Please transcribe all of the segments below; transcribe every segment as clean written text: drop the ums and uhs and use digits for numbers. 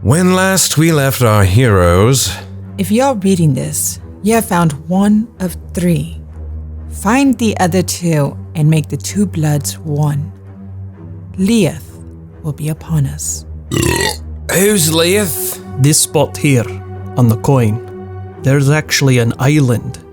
When last we left our heroes... If you're reading this, you have found one of 3. Find the other 2 and make the 2 bloods 1. Leith will be upon us. Who's Leith? This spot here, on the coin, there's actually an island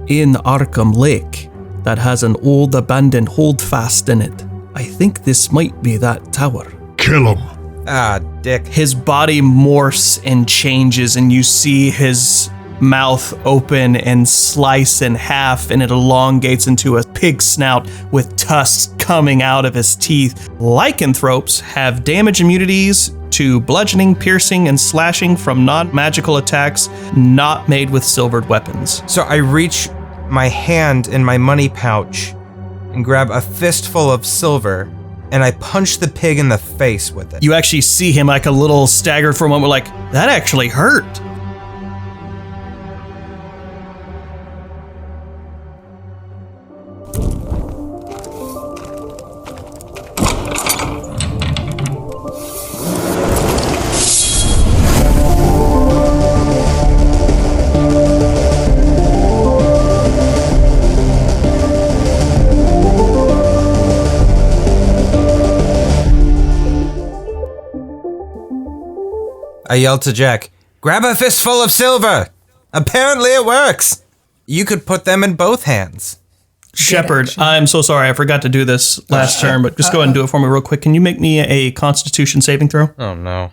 in Arkham Lake that has an old abandoned holdfast in it. I think this might be that tower. Kill him. Ah, dick. His body morphs and changes, and you see his mouth open and slice in half, and it elongates into a pig snout with tusks coming out of his teeth. Lycanthropes have damage immunities to bludgeoning, piercing, and slashing from non-magical attacks not made with silvered weapons. So I reach my hand in my money pouch and grab a fistful of silver, and I punch the pig in the face with it. You actually see him like a little staggered for a moment, like, that actually hurt. I yelled to Jek, grab a fistful of silver! Apparently it works! You could put them in both hands. Sheppard, I'm so sorry, I forgot to do this last turn, but just go ahead and do it for me real quick. Can you make me a Constitution saving throw? Oh no.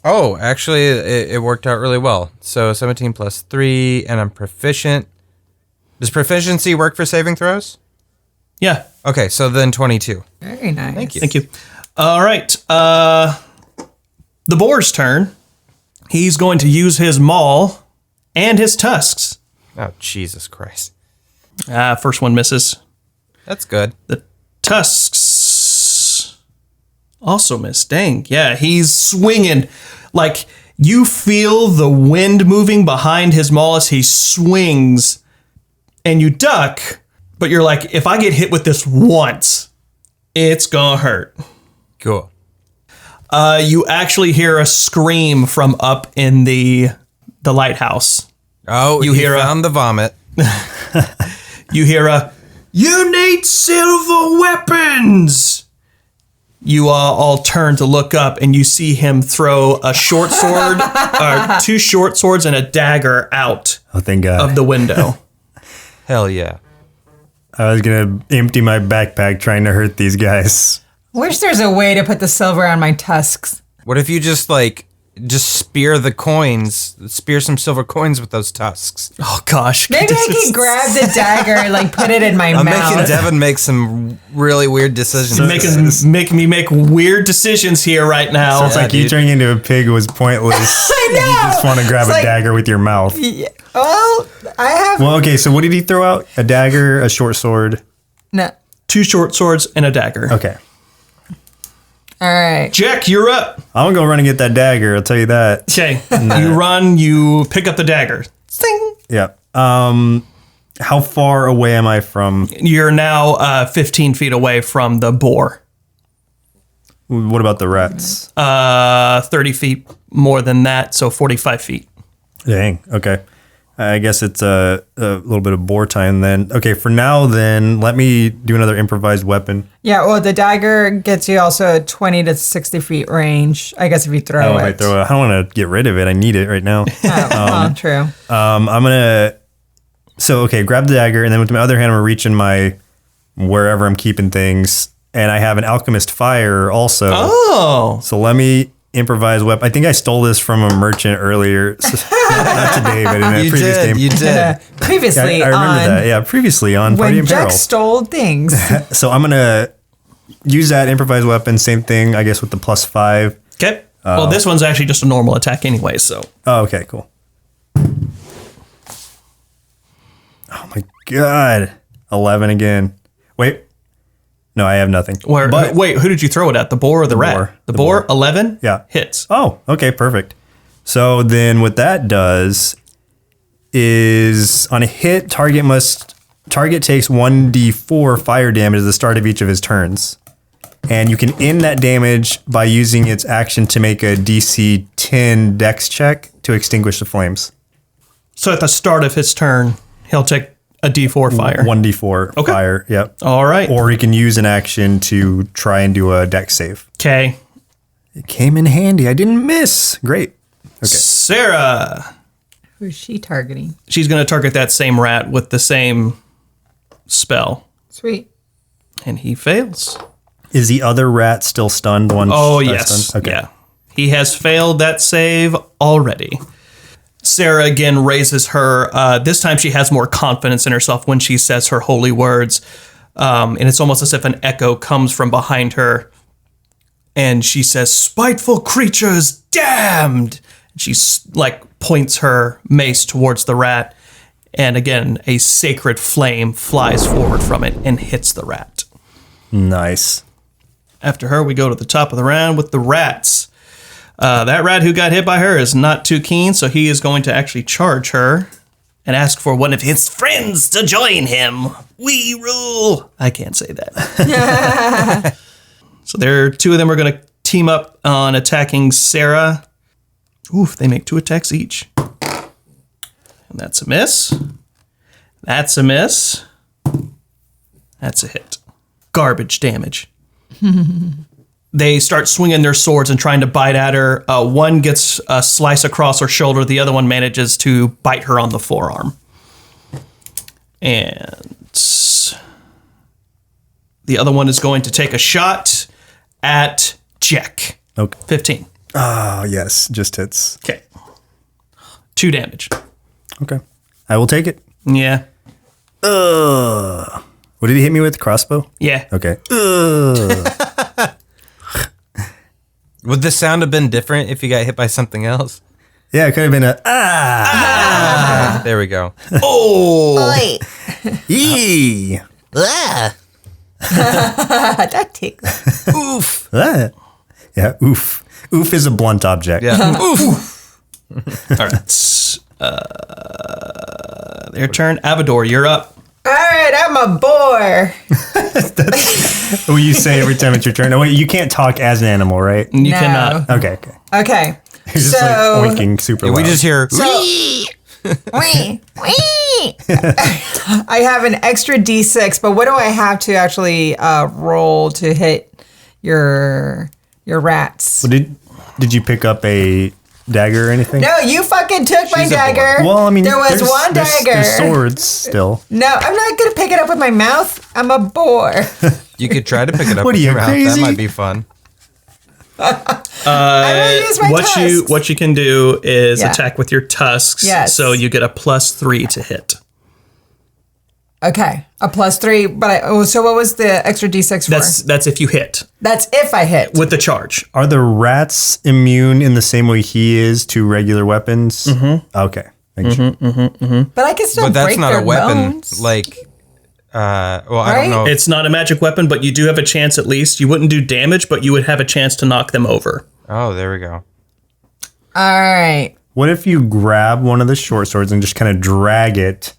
Oh, actually, it worked out really well. So 17 plus 3, and I'm proficient. Does proficiency work for saving throws? Yeah. Okay, so then 22. Very nice. Thank you. Thank you. All right. The boar's turn. He's going to use his maul and his tusks. Oh, Jesus Christ. First one misses. That's good. The tusks also miss. Dang. Yeah, he's swinging. Like, you feel the wind moving behind his maul as he swings, and you duck, but you're like, if I get hit with this once, it's gonna hurt. Cool. You actually hear a scream from up in the lighthouse. Oh, you found the vomit. You hear you need silver weapons! You all turn to look up, and you see him throw a short sword, 2 short swords and a dagger out thank God. Of the window. Hell yeah. I was going to empty my backpack trying to hurt these guys. Wish there's a way to put the silver on my tusks. What if you just spear the coins, spear some silver coins with those tusks? Oh gosh. Maybe I can grab the dagger and put it in my I'm mouth. making Devan make some really weird decisions. Making me make weird decisions here right now. So it's like you turning into a pig was pointless. I know. You just want to grab a dagger with your mouth. Yeah. Well, I have... Well, okay, so what did he throw out? A dagger, a short sword? No. 2 short swords and a dagger. Okay. All right. Jek, you're up. I'm going to go run and get that dagger, I'll tell you that. Okay. You run, you pick up the dagger. Sing. Yeah. How far away am I from... You're now 15 feet away from the boar. What about the rats? 30 feet more than that, so 45 feet. Dang, okay. I guess it's a little bit of boar time then. Okay, for now then, let me do another improvised weapon. Yeah, well, the dagger gets you also a 20 to 60 feet range, I guess, if you throw it. I throw it. I don't want to get rid of it. I need it right now. Well, true. I'm going to... So, okay, grab the dagger, and then with my other hand, I'm going to reach in my... wherever I'm keeping things, and I have an alchemist fire also. Oh! So let me improvise weapon. I think I stole this from a merchant earlier. Not today, but in a previous game. You did. Previously I remember that. Yeah, previously on Party when in Peril. Jek stole things. So I'm going to use that improvised weapon. Same thing, I guess, with the +5. Okay. Well, this one's actually just a normal attack anyway, so. Oh, okay, cool. Oh my God. 11 again. Wait. No, I have nothing. Wait, who did you throw it at? The boar or the rat? boar. The boar, 11? Yeah. Hits. Oh, okay, perfect. So then what that does is on a hit, target takes 1d4 fire damage at the start of each of his turns. And you can end that damage by using its action to make a DC D10 dex check to extinguish the flames. So at the start of his turn, he'll take a D4 fire. 1d4 Okay. fire, yep. All right. Or he can use an action to try and do a dex save. Okay. It came in handy. I didn't miss. Great. Okay. Sarah. Who's she targeting? She's going to target that same rat with the same spell. Sweet. And he fails. Is the other rat still stunned? One Oh, yes. Stunned? Okay. Yeah. He has failed that save already. Sarah again raises her. This time she has more confidence in herself when she says her holy words. And it's almost as if an echo comes from behind her. And she says, "Spiteful creatures, damned!" And she points her mace towards the rat. And again, a sacred flame flies forward from it and hits the rat. Nice. After her, we go to the top of the round with the rats. That rat who got hit by her is not too keen, so he is going to actually charge her and ask for one of his friends to join him. We rule. I can't say that. So two of them are going to team up on attacking Sarah. Oof, they make 2 attacks each. And that's a miss. That's a miss. That's a hit. Garbage damage. They start swinging their swords and trying to bite at her. One gets a slice across her shoulder. The other one manages to bite her on the forearm. And the other one is going to take a shot at Jek. Okay. 15. Ah, yes. Just hits. Okay. 2 damage. Okay. I will take it. Yeah. What did he hit me with? Crossbow? Yeah. Okay. Would the sound have been different if you got hit by something else? Yeah, it could have been a There we go. Oh. Yee. That tickles. Oof. Ah. Yeah, oof. Oof is a blunt object. Yeah. Oof. All right. Their turn. Avadore, you're up. All right, I'm a boar. What you say every time it's your turn. Oh, wait, you can't talk as an animal, right? You No. cannot. Okay. Okay. You're just like oinking super loud. We just hear. Wee, wee. I have an extra D6, but what do I have to actually roll to hit your rats? Well, did you pick up a dagger or anything? No, you fucking took my She's a dagger. Well, I mean, there was one dagger. There's swords still. No, I'm not gonna pick it up with my mouth. I'm a boar. You could try to pick it up What with are you, your mouth. crazy? That might be fun. I'm gonna use my tusks. What you can do is Yeah. attack with your tusks. Yes. So you get a +3 to hit. Okay, a +3. But so what was the extra D6 for? That's if you hit That's if I hit. with the charge. Are the rats immune in the same way he is to regular weapons? Mm-hmm. Okay. Make sure. But I can still But that's break not their a weapon. bones. Like, I Right? don't know. It's not a magic weapon, but you do have a chance at least. You wouldn't do damage, but you would have a chance to knock them over. Oh, there we go. All right. What if you grab one of the short swords and just kind of drag it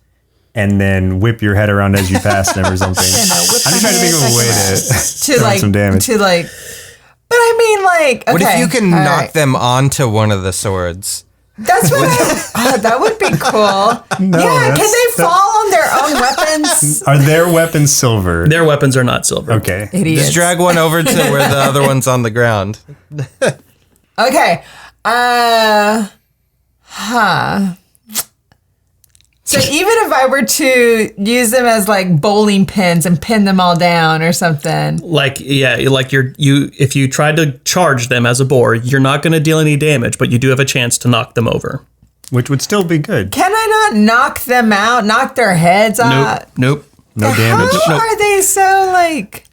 and then whip your head around as you pass them or something? I'm just trying to think of a way to throw some damage. But I mean, like, okay. What if you can all knock right. them onto one of the swords? That's what that would be cool. No, yeah, can they that's- fall on their own weapons? Are their weapons silver? Their weapons are not silver. Okay. Idiots. Just drag one over to where the other one's on the ground. Okay. So even if I were to use them as like bowling pins and pin them all down or something. Like if you tried to charge them as a boar, you're not going to deal any damage, but you do have a chance to knock them over. Which would still be good. Can I not knock them out, knock their heads out? Nope. No damage. How are they so like...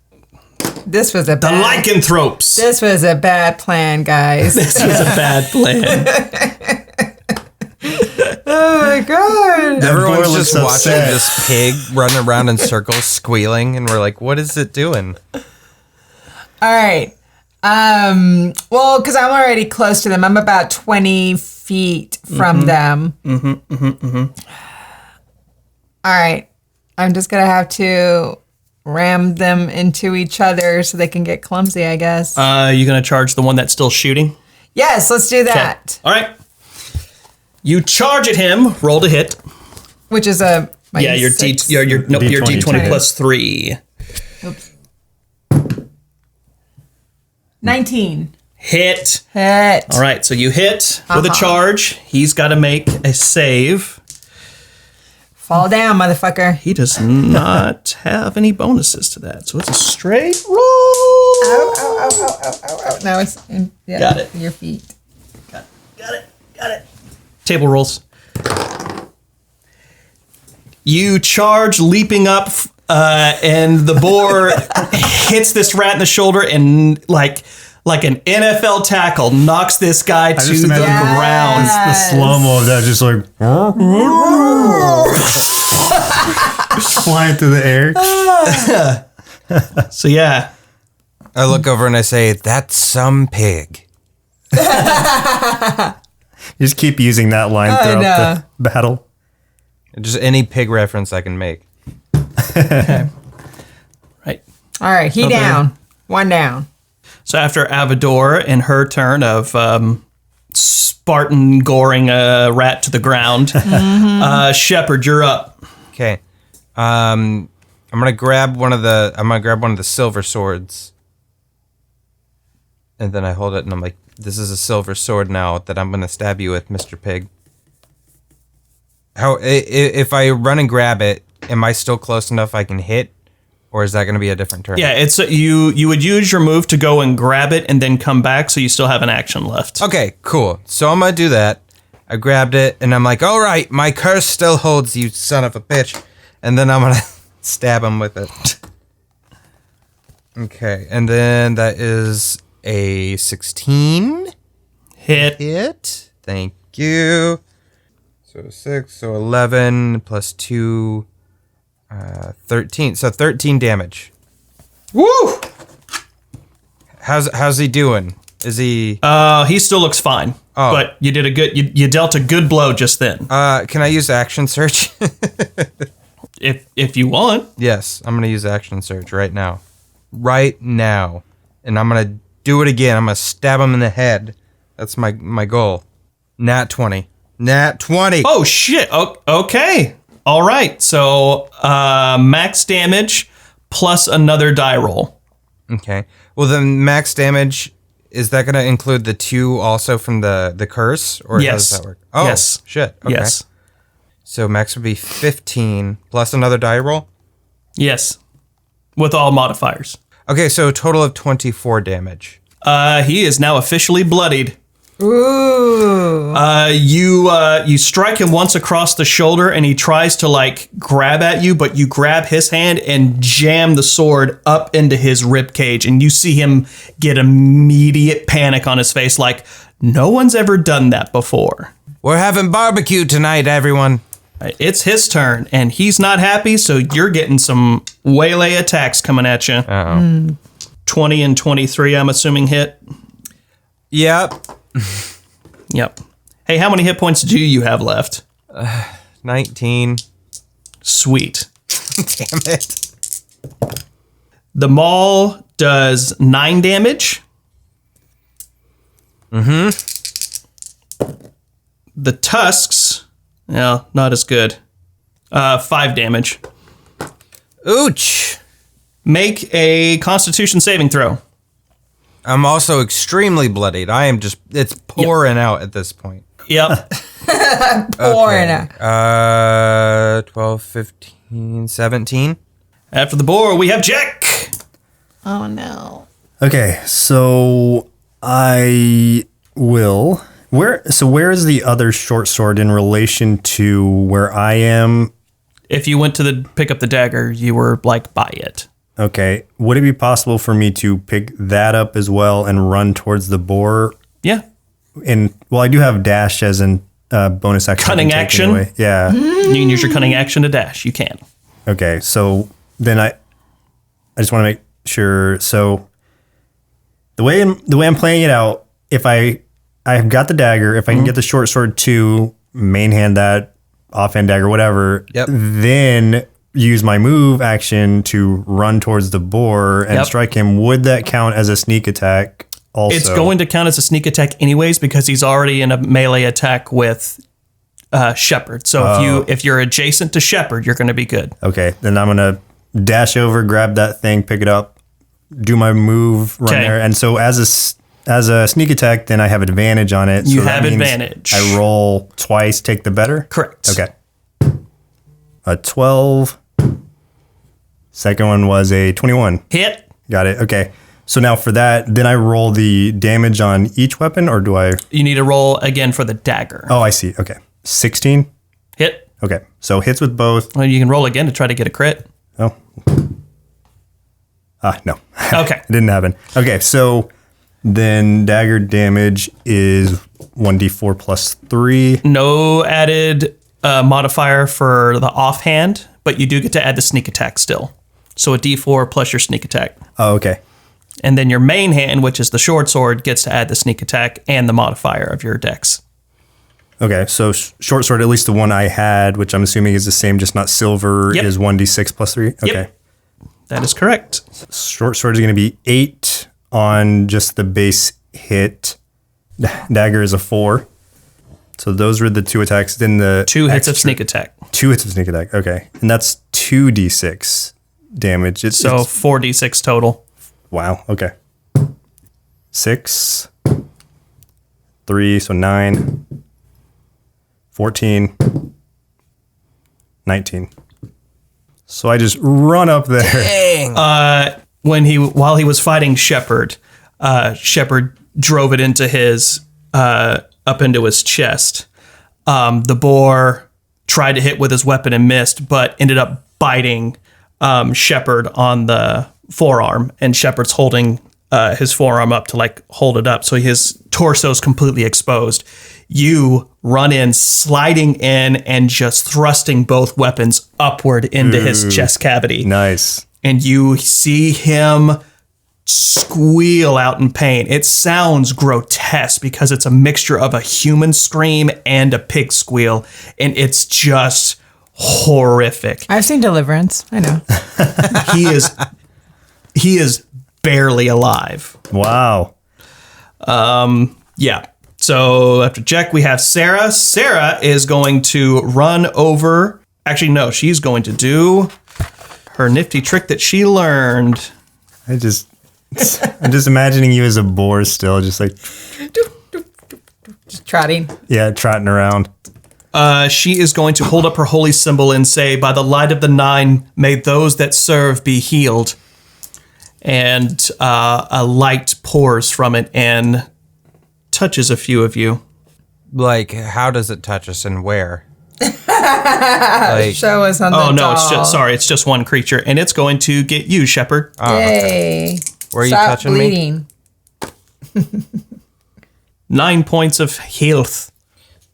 This was a The bad... Lycanthropes. This was a bad plan, guys. This was a bad plan. Oh my god. Everyone's boy just looks watching upset. this pig run around in circles squealing, and we're like, what is it doing? All right. Well, because I'm already close to them. I'm about 20 feet from them. All right. I'm just going to have to ram them into each other so they can get clumsy, I guess. You're going to charge the one that's still shooting? Yes, let's do that. All right. You charge at him. Roll to hit. Which is your D20 plus 3. Oops. 19. Hit. Hit. All right, so you hit with a charge. He's got to make a save. Fall down, motherfucker. He does not have any bonuses to that, so it's a straight roll. Ow, ow, ow, ow, ow, ow, ow. Now it's in Got it. your feet. Got it. Table rolls. You charge, leaping up, and the boar hits this rat in the shoulder and like an NFL tackle knocks this guy to the ground. The slow-mo of that just like flying through the air. So yeah. I look over and I say, "That's some pig." Just keep using that line throughout the battle. Just any pig reference I can make. Right. All right, down. One down. So after Avadore in her turn of Spartan goring a rat to the ground, Sheppard, you're up. Okay. I'm gonna grab one of the silver swords. And then I hold it and I'm like, this is a silver sword now that I'm gonna stab you with, Mr. Pig. If I run and grab it, am I still close enough I can hit? Or is that gonna be a different turn? Yeah, it's you would use your move to go and grab it and then come back, so you still have an action left. Okay, cool. So I'm gonna do that. I grabbed it and I'm like, all right, my curse still holds, you son of a bitch. And then I'm gonna stab him with it. Okay, and then that is a 16 hit. Thank you. So 6, so 11 plus 2, 13. So 13 damage. Woo! How's he doing? Is he? He still looks fine. Oh. But you did you dealt a good blow just then. Can I use action search? If you want. Yes, I'm gonna use action search right now. And I'm gonna do it again. I'm gonna stab him in the head. That's my goal. Nat 20. Oh shit. Okay. All right. So max damage plus another die roll. Okay. Well, then max damage, is that gonna include the 2 also from the curse, or how does that work? Oh, yes. Shit. Okay. Yes. So max would be 15 plus another die roll. Yes. With all modifiers. Okay, so a total of 24 damage. He is now officially bloodied. Ooh. You strike him once across the shoulder and he tries to like grab at you, but you grab his hand and jam the sword up into his rib cage, and you see him get immediate panic on his face, like no one's ever done that before. We're having barbecue tonight, everyone. It's his turn, and he's not happy, so you're getting some waylay attacks coming at you. Uh-oh. 20 and 23, I'm assuming, hit. Yep. Yep. Hey, how many hit points do you have left? 19. Sweet. Damn it. The maul does 9 damage. Mm-hmm. The tusks, no, not as good. 5 damage. Ooch. Make a Constitution saving throw. I'm also extremely bloodied. It's pouring out at this point. Yep. Pouring out. 12, 15, 17. After the boar, we have Jek. Oh no. Okay, so I will. Where is the other short sword in relation to where I am? If you went to pick up the dagger, you were like by it. Okay. Would it be possible for me to pick that up as well and run towards the boar? Yeah. I do have dash as in bonus action. Cunning action? Anyway. Yeah. You can use your cunning action to dash. You can. Okay. So then I just want to make sure. So the way I'm playing it out, if I've got the dagger, if I can get the short sword to main hand that, offhand dagger, whatever, then use my move action to run towards the boar and strike him. Would that count as a sneak attack? also. It's going to count as a sneak attack anyways because he's already in a melee attack with Sheppard. So if you're adjacent to Sheppard, you're going to be good. Okay, then I'm going to dash over, grab that thing, pick it up, do my move, run there. And so as a sneak attack, then I have advantage on it. You so have that means advantage. I roll twice, take the better? Correct. Okay. A 12. Second one was a 21. Hit. Got it. Okay. So now for that, then I roll the damage on each weapon, or do I? You need to roll again for the dagger. Oh, I see. Okay. 16. Hit. Okay. So hits with both. Well, you can roll again to try to get a crit. Oh. No. Okay. It didn't happen. Okay. So then dagger damage is 1d4 plus 3. No added modifier for the offhand, but you do get to add the sneak attack still. So a d4 plus your sneak attack. Oh, okay. And then your main hand, which is the short sword, gets to add the sneak attack and the modifier of your dex. Okay, so short sword, at least the one I had, which I'm assuming is the same, just not silver, Yep. is 1d6 plus 3? Okay. Yep. That is correct. Short sword is going to be 8 on just the base hit. Dagger is a 4. So those were the 2 attacks. Then the 2 hits of sneak attack. 2 hits of sneak attack, okay. And that's 2d6 damage. So 4d6 total. Wow, okay. 6, 3, so 9, 14, 19. So I just run up there. Dang. While he was fighting Sheppard, Sheppard drove it into his up into his chest. The boar tried to hit with his weapon and missed, but ended up biting Sheppard on the forearm, and Sheppard's holding his forearm up to like hold it up, so his torso's completely exposed. You run in, sliding in, and just thrusting both weapons upward into his chest cavity. Nice. And you see him squeal out in pain. It sounds grotesque because it's a mixture of a human scream and a pig squeal, and it's just horrific. I've seen Deliverance. I know. He is barely alive. Wow. Yeah. So after Jek, we have Sarah. Sarah is going to run over. Actually, no, she's going to do her nifty trick that she learned. I'm just imagining you as a boar still, just like, Just trotting. yeah, trotting around. She is going to hold up her holy symbol and say, "By the light of the 9, may those that serve be healed." And a light pours from it and touches a few of you. Like, how does it touch us and where? Like, Show us on the Oh no, doll. it's just one creature, and it's going to get you, Sheppard. Yay. where are you Stop touching me? bleeding. 9 points of health.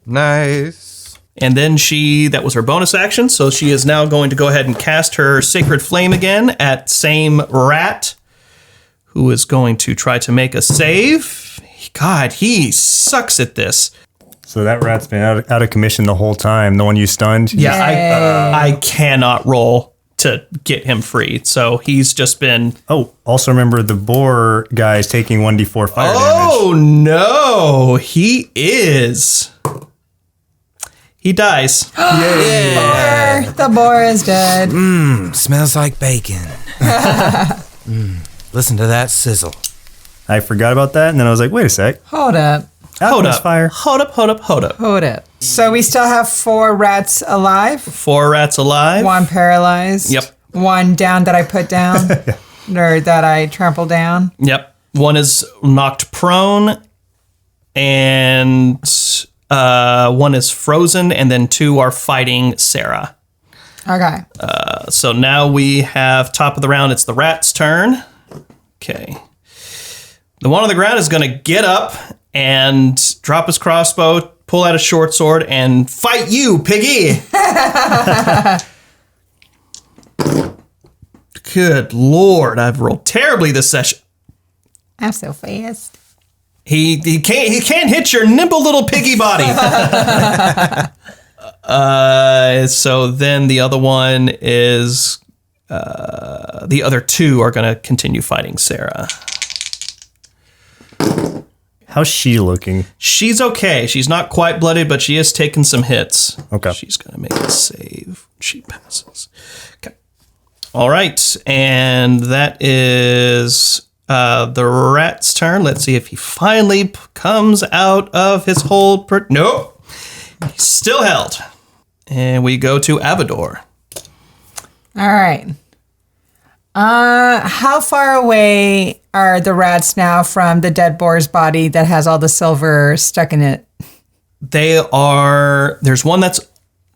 Nice. And then that was her bonus action, so she is now going to go ahead and cast her Sacred Flame again at same rat, who is going to try to make a save. God, he sucks at this. So that rat's been out of commission the whole time. The one you stunned? Yeah, I cannot roll to get him free, so he's just been... Oh, also remember the boar guy is taking 1d4 fire damage. Oh, no, he is. He dies. The boar is dead. Smells like bacon. Listen to that sizzle. I forgot about that, and then I was like, wait a sec. Hold up. Hold Alchemist up. Fire. Hold up. Hold up. So we still have 4 rats alive, 4 rats alive. 1 paralyzed. Yep. 1 down that I put down, or that I trampled down. Yep. 1 is knocked prone, and 1 is frozen, and then 2 are fighting Sarah. Okay. So now we have top of the round. It's the rat's turn. Okay. The one on the ground is going to get up and drop his crossbow, pull out a short sword, and fight you, piggy. Good Lord, I've rolled terribly this session. I'm so fast. He can't hit your nimble little piggy body. So then the other one is the other 2 are going to continue fighting Sarah. How's she looking? She's okay. She's not quite bloodied, but she is taking some hits. Okay. She's going to make a save. She passes. Okay. All right. And that is the rat's turn. Let's see if he finally comes out of his hold. Nope. He's still held. And we go to Avadore. All right. How far away are the rats now from the dead boar's body that has all the silver stuck in it? There's one that's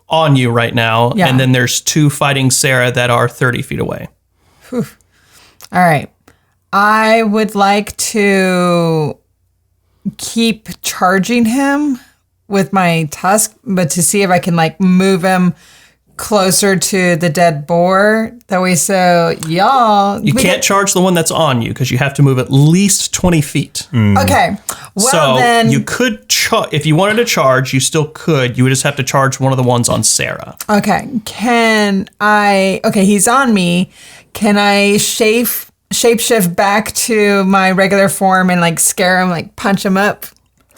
on you right now, Yeah. and then there's 2 fighting Sarah that are 30 feet away. All right. I would like to keep charging him with my tusk, but to see if I can like move him closer to the dead boar. That way, so y'all... You can't charge the one that's on you because you have to move at least 20 feet. Okay. Well, So then... you could, if you wanted to charge, you still could. You would just have to charge one of the ones on Sarah. Okay. Okay, he's on me. Can I shapeshift back to my regular form and like scare him, like punch him up?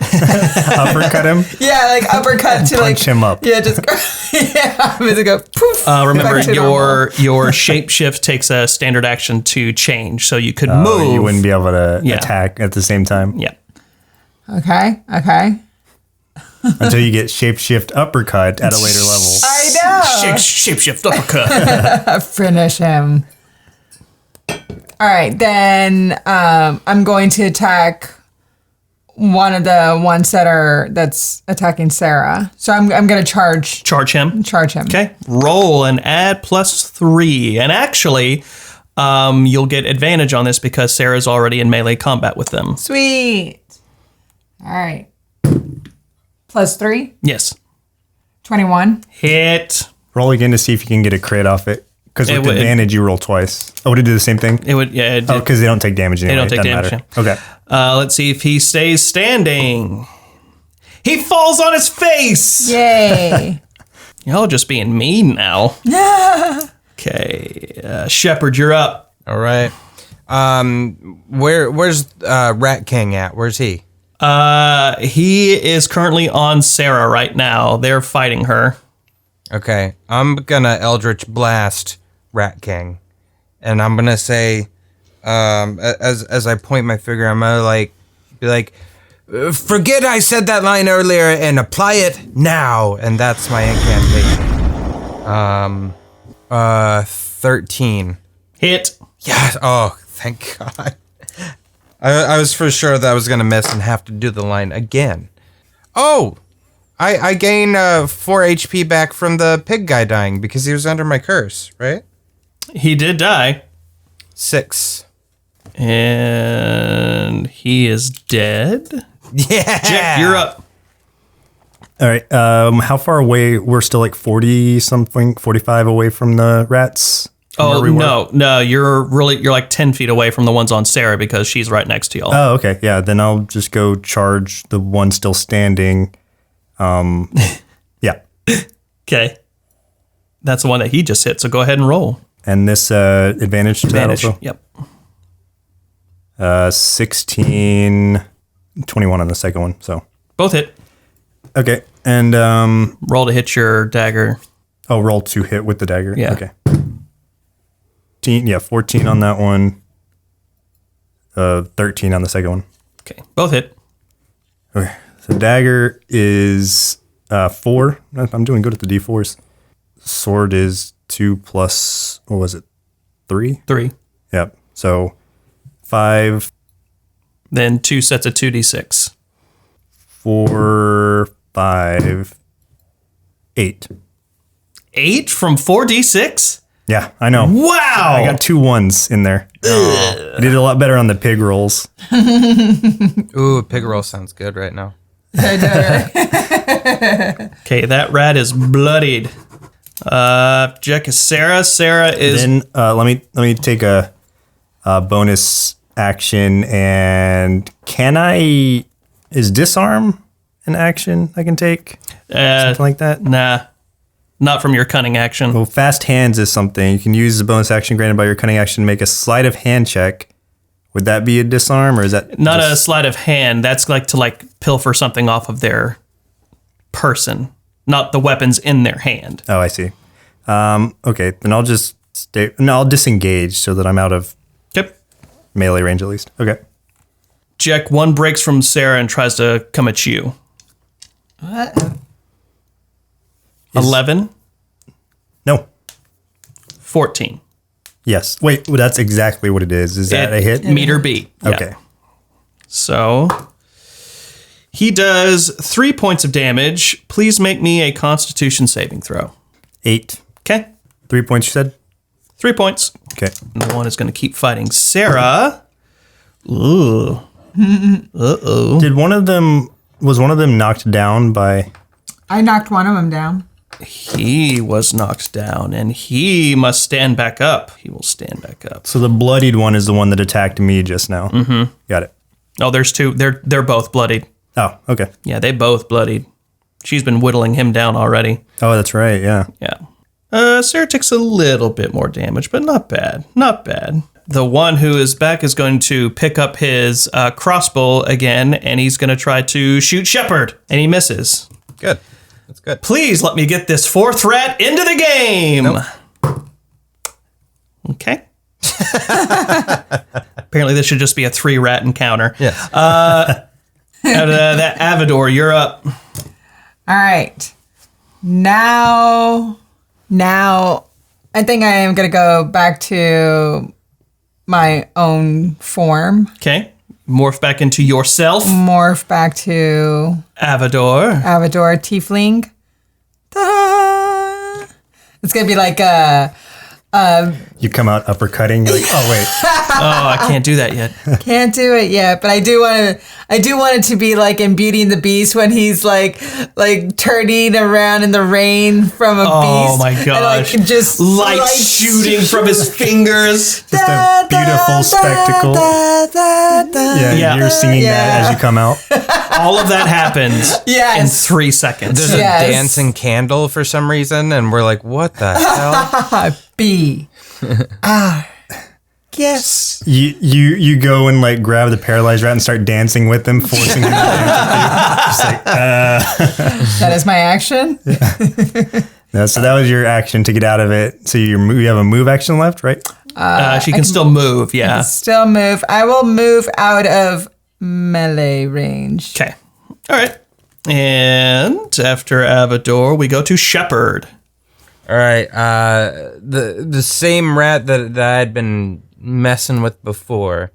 Uppercut him? Yeah, like uppercut to like... Punch him up. Yeah, just go... yeah, I'm gonna go poof. Remember, back to normal. your shapeshift takes a standard action to change, so you could move. You wouldn't be able to attack at the same time. Yeah. Okay. Until you get shapeshift uppercut at a later level. I know. Shapeshift uppercut. Finish him. All right, then I'm going to attack one of the ones that's attacking Sarah. So I'm going to charge Charge him. him. Okay. Roll and add +3. And actually, you'll get advantage on this because Sarah's already in melee combat with them. Sweet. All right. +3, Yes. 21. Hit. Roll again to see if you can get a crit off it. Because with would- advantage, you roll twice. Oh, would it do the same thing? It would, yeah. Oh, because they don't take damage anyway. don't take Doesn't damage, matter. Okay. Let's see if he stays standing. He falls on his face. Yay. Y'all just being mean now. Okay. Sheppard, you're up. All right. Where's Rat King at? Where's he? He is currently on Sarah right now. They're fighting her. Okay, I'm gonna Eldritch Blast Rat King, and I'm gonna say, as I point my finger, I'm gonna be like, forget I said that line earlier and apply it now, and that's my incantation. 13. Hit. Yes. Oh, thank God. I was for sure that I was gonna miss and have to do the line again. Oh. I gain 4 HP back from the pig guy dying because he was under my curse, right? He did die. 6. And he is dead. Yeah. Jek, you're up. All right. How far away? We're still like 40-something, 45 away from the rats? From Oh, where we were? no, you're like 10 feet away from the ones on Sarah because she's right next to y'all. Oh, okay. Yeah, then I'll just go charge the one still standing. Yeah. Okay. That's the one that he just hit, so go ahead and roll. And this advantage to Advantage. that also? Yep. 16, 21 on the second one. So Both hit. okay. And Roll to hit your dagger. roll to hit with the dagger. Yeah. Okay. 14 on that one. 13 on the second one. Okay. Both hit. Okay. So dagger is 4. I'm doing good at the D4s. Sword is 2 plus, what was it? 3? 3. Yep. So 5, Then 2 sets of 2d6. 4, 5, 8. 8 from 4d6? Yeah, I know. Wow! I got 2 1s in there. I did a lot better on the pig rolls. Ooh, pig roll sounds good right now. Okay, that rat is bloodied. Jek is Sarah. Sarah is... Then let me take a bonus action, and is disarm an action I can take? Something like that? Nah. Not from your cunning action. Well, fast hands is something. You can use the bonus action granted by your cunning action to make a sleight of hand check Would that be a disarm, or is that Not a sleight of hand. That's like to pilfer something off of their person, not the weapons in their hand. Oh, I see. Okay, then I'll just stay. No, I'll disengage so that I'm out of Yep. melee range at least. Okay. Jek, one breaks from Sarah and tries to come at you. 11, No. 14. Yes. Wait, well, that's exactly what it is. Is that a hit? Meter beat. Yeah. Okay. So he does 3 points of damage. Please make me a Constitution saving throw. 8. Okay. 3 points, you said? 3 points. Okay. And the one is going to keep fighting Sarah. Ooh. Uh-oh. Was one of them knocked down by... I knocked one of them down. He was knocked down, and he must stand back up. He will stand back up. So the bloodied one is the one that attacked me just now. Mm-hmm. Got it. Oh, there's two. They're both bloodied. Oh, okay. Yeah, they both bloodied. She's been whittling him down already. Oh, that's right, yeah. Yeah. Sarah takes a little bit more damage, but not bad. Not bad. The one who is back is going to pick up his crossbow again, and he's going to try to shoot Sheppard, and he misses. Good. That's good. Please let me get this fourth rat into the game. Nope. Okay. Apparently, this should just be a 3-rat encounter. Yes. That Avadore, you're up. All right. Now, I think I am going to go back to my own form. Okay. Morph back into yourself. Morph back to Avadore. Avadore Tiefling. Ta-da! It's going to be like a... You come out uppercutting, you're like, oh, wait. Oh, I can't do that yet. Can't do it yet, but I do want it to be like in Beauty and the Beast when he's like turning around in the rain from a beast. Oh my gosh. And just light shooting from his fingers. Just a beautiful spectacle. Yeah, you're singing that as you come out. All of that happens in 3 seconds. There's a dancing candle for some reason, and we're like, what the hell? B. R. Yes. You go and like grab the paralyzed rat and start dancing with them, forcing him to dance with you. Just like, That is my action. No, so that was your action to get out of it. So you have a move action left, right? She can still move, yeah. Still move. I will move out of melee range. Okay. All right. And after Avadore, we go to Sheppard. All right. The same rat that I had been messing with before.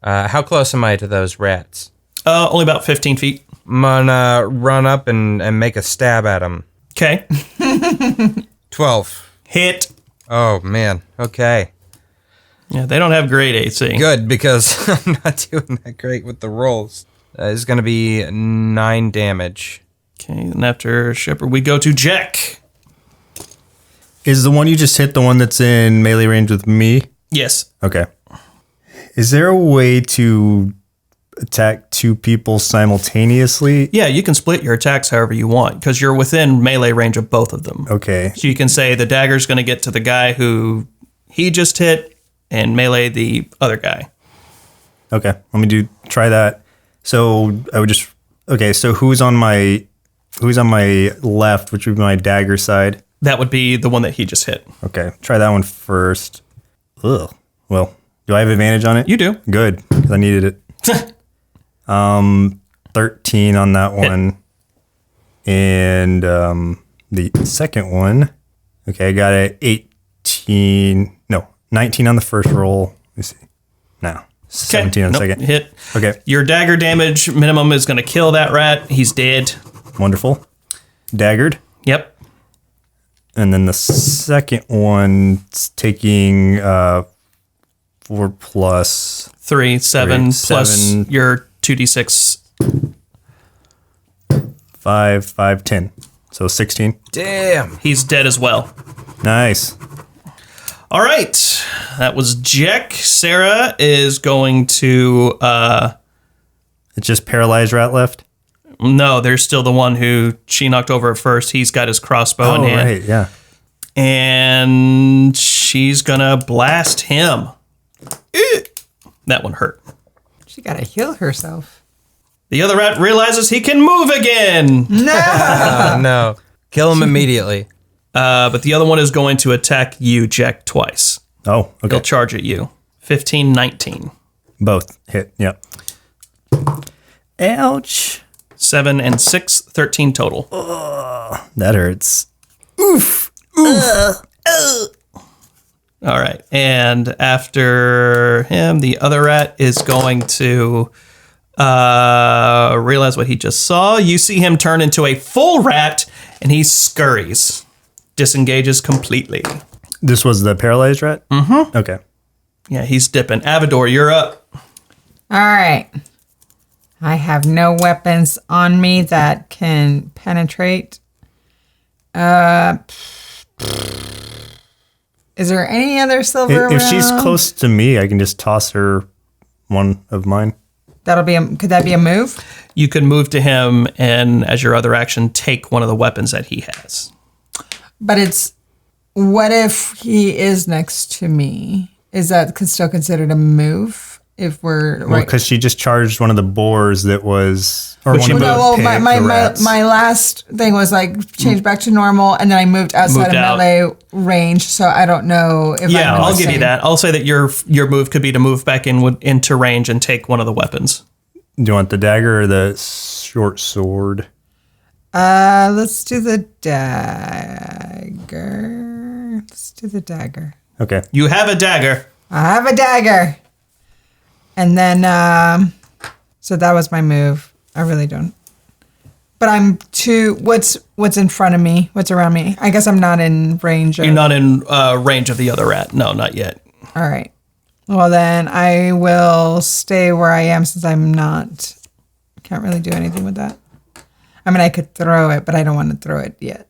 How close am I to those rats? Only about 15 feet. I'm gonna run up and make a stab at them. Okay. 12. Hit. Oh, man. Okay. Yeah, they don't have great AC. Good, because I'm not doing that great with the rolls. It's going to be 9 damage. Okay, and after Sheppard, we go to Jek. Is the one you just hit the one that's in melee range with me? Yes. Okay. Is there a way to attack 2 people simultaneously? Yeah, you can split your attacks however you want because you're within melee range of both of them. Okay. So you can say the dagger's going to get to the guy who he just hit and melee the other guy. Okay. Let me try that. So I would just so who's on my left, which would be my dagger side? That would be the one that he just hit. Okay. Try that one first. Ugh. Well, do I have advantage on it? You do. Good, because I needed it. 13 on that one. And the second one, okay, I got a 19 on the first roll. Let me see. No, 17 on the second. Hit. Okay. Your dagger damage minimum is going to kill that rat. He's dead. Wonderful. Daggered. Yep. And then the second one's taking 4 plus 3, 7 plus 7. your 2d6. 5, 10. So 16. Damn. He's dead as well. Nice. All right. That was Jek. Sarah is going to... It's just paralyzed rat left? No, there's still the one who she knocked over at first. He's got his crossbow in hand. Right, yeah. And she's going to blast him. That one hurt. She gotta heal herself. The other rat realizes he can move again. No. No. Kill him immediately. But the other one is going to attack you, Jek, twice. Oh, okay. He'll charge at you. 15, 19. Both hit. Yep. Ouch. 7 and 6, 13 total. That hurts. Oof. All right. And after him, the other rat is going to realize what he just saw. You see him turn into a full rat, and he scurries. Disengages completely. This was the paralyzed rat? Mm-hmm. Okay. Yeah, he's dipping. Avadore, you're up. All right. I have no weapons on me that can penetrate. Is there any other silver If she's around? close to me, I can just toss her one of mine. Could that be a move? You can move to him and, as your other action, take one of the weapons that he has. But what if he is next to me? Is that still considered a move? If we're Well, because she just charged one of the boars that was... Or But one she of the moved. No, well, the rats. my last thing was like change back to normal, and then I moved outside Moved of out. melee range, so I don't know if Yeah, I'm I'll give you same. that. I'll say that your move could be to move back into range and take one of the weapons. Do you want the dagger or the short sword? Let's do the dagger. Let's do the dagger. Okay. You have a dagger. I have a dagger. And then, so that was my move. I really don't. But I'm what's in front of me? What's around me? I guess I'm not in range of. You're not in range of the other rat. No, not yet. All right. Well, then I will stay where I am since can't really do anything with that. I mean, I could throw it, but I don't want to throw it yet.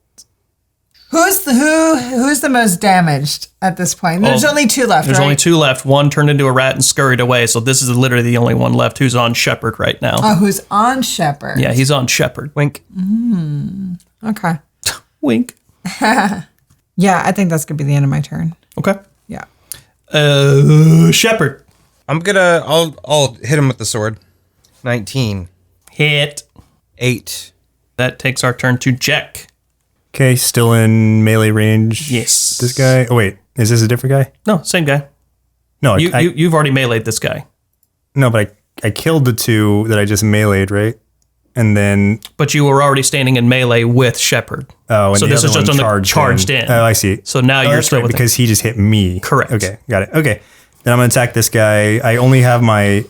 Who's the most damaged at this point? There's only two left, There's right? only two left. One turned into a rat and scurried away, so this is literally the only one left who's on Sheppard right now. Oh, who's on Sheppard? Yeah, he's on Sheppard. Wink. Okay. Wink. Yeah, I think that's going to be the end of my turn. Okay. Yeah. Sheppard. I'll hit him with the sword. 19. Hit. 8. That takes our turn to Jek. Okay, still in melee range. Yes. This guy... Oh, wait. Is this a different guy? No, same guy. No, You've already meleeed this guy. no, but I killed the two that I just meleeed, right? And then... But you were already standing in melee with Sheppard. Oh, and so the this other is just one on the charged in. Oh, I see. So now you're that's still right, with him. because he just hit me. Correct. Okay, got it. Okay. Then I'm going to attack this guy. I only have my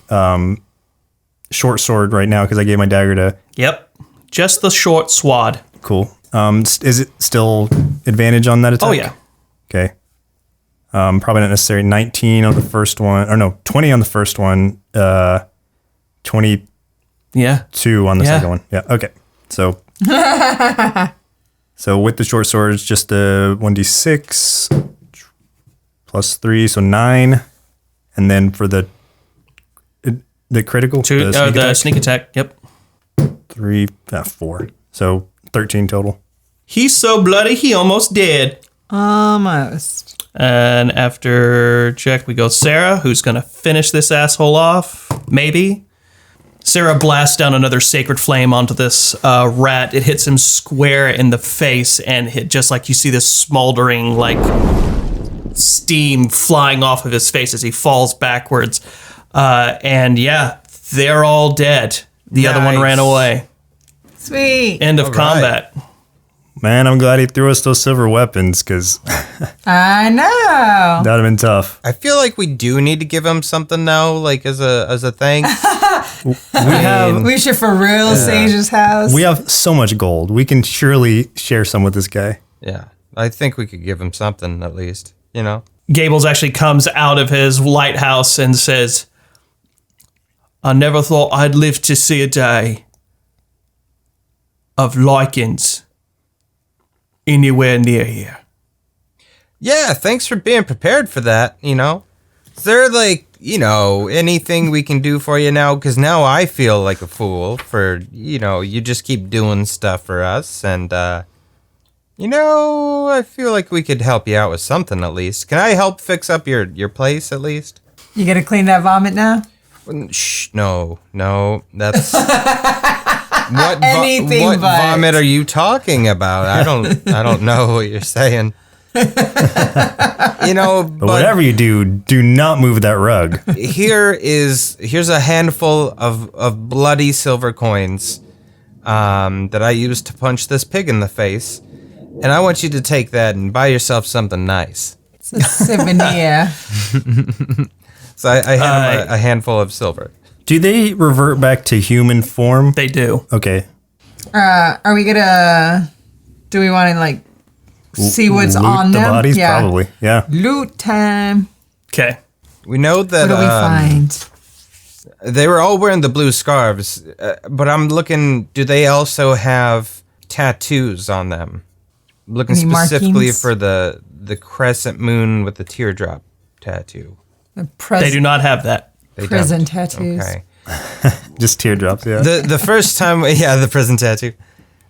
short sword right now because I gave my dagger to... Yep. Just the short swad. Cool. Is it still advantage on that attack? Oh, yeah. Okay. Probably not necessary. 19 on the first one. Or no, 20 on the first one. 22 Yeah. on the Yeah. second one. Yeah, okay. So... So with the short sword, it's just a 1d6 plus 3, so 9. And then for the critical, The sneak attack. Yep. 3, 4. So 13 total. He's so bloody, he almost dead. Almost. And after Jek, we go Sarah, who's going to finish this asshole off. Maybe. Sarah blasts down another sacred flame onto this rat. It hits him square in the face, and just like you see this smoldering, like, steam flying off of his face as he falls backwards. And yeah, they're all dead. The other one Nice. ran away. Sweet. End of All right. combat. Man, I'm glad he threw us those silver weapons because that I know. would have been tough. I feel like we do need to give him something now, like as a thing. We should for real Sage's house. We have so much gold. We can surely share some with this guy. Yeah, I think we could give him something at least. You know. Gables actually comes out of his lighthouse and says, I never thought I'd live to see a day of lichens anywhere near here. Yeah, thanks for being prepared for that. You know, is there anything we can do for you now? Because now I feel like a fool for you just keep doing stuff for us, and I feel like we could help you out with something at least. Can I help fix up your place at least? You gonna clean that vomit now? Shh, no, that's what Anything what but. vomit are you talking about? I don't know what you're saying. But whatever you do not move that rug. Here's a handful of bloody silver coins that I used to punch this pig in the face, and I want you to take that and buy yourself something nice. It's a souvenir. So I hand him a handful of silver. Do they revert back to human form? They do. Okay. Are we gonna? Do we want to like see what's Loot on the them? bodies? Probably. Yeah. Loot time. Okay. We know that What do we find? they were all wearing the blue scarves, but I'm looking. Do they also have tattoos on them? I'm looking Any specifically markings? for the crescent moon with the teardrop tattoo. The They do not have that. They prison don't. tattoos. Okay. Just teardrops. Yeah. The first time, the prison tattoo.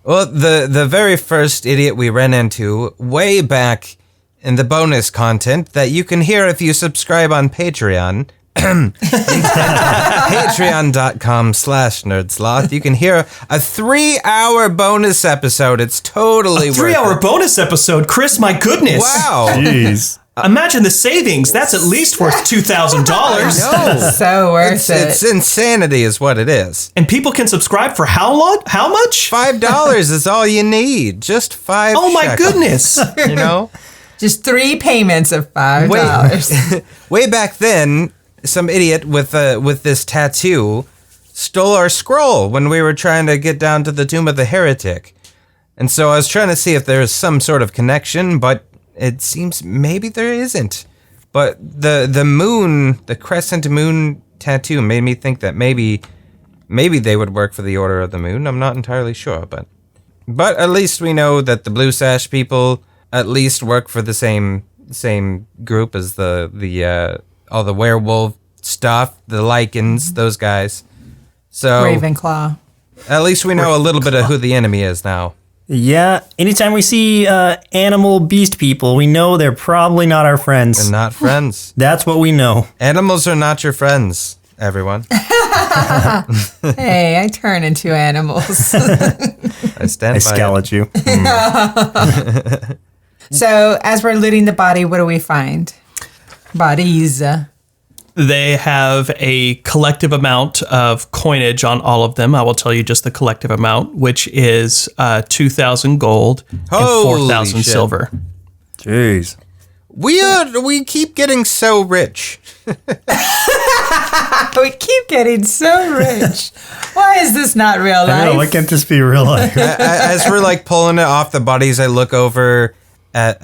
Well, the very first idiot we ran into way back in the bonus content that you can hear if you subscribe on Patreon. Patreon.com/nerdsloth. You can hear a 3-hour bonus episode. It's totally worth 3-hour it. bonus episode, Chris. My goodness! Wow. Jeez. Imagine the savings. That's at least worth $2,000. No. So worth it. It's insanity is what it is. And people can subscribe for how long? How much? $5 is all you need. Just 5 Oh my shekels, goodness! You know? Just 3 payments of $5. Way back then, some idiot with this tattoo stole our scroll when we were trying to get down to the Tomb of the Heretic. And so I was trying to see if there was some sort of connection, but it seems maybe there isn't. But the moon, the crescent moon tattoo made me think that maybe they would work for the Order of the Moon. I'm not entirely sure, but at least we know that the Blue Sash people at least work for the same group as the all the werewolf stuff, the Lycans, those guys. So Ravenclaw. at least we know a little bit of who the enemy is now. Yeah. Anytime we see animal beast people, we know they're probably not our friends. And not friends. That's what we know. Animals are not your friends, everyone. Hey, I turn into animals. I stand I by scowl it. at you. So, as we're looting the body, what do we find? Bodies. They have a collective amount of coinage on all of them. I will tell you just the collective amount, which is 2,000 gold Holy and 4,000 shit. silver. Jeez. We keep getting so rich. We keep getting so rich. Why is this not real I know, why life? can't this be real life? As we're like pulling it off the bodies, I look over at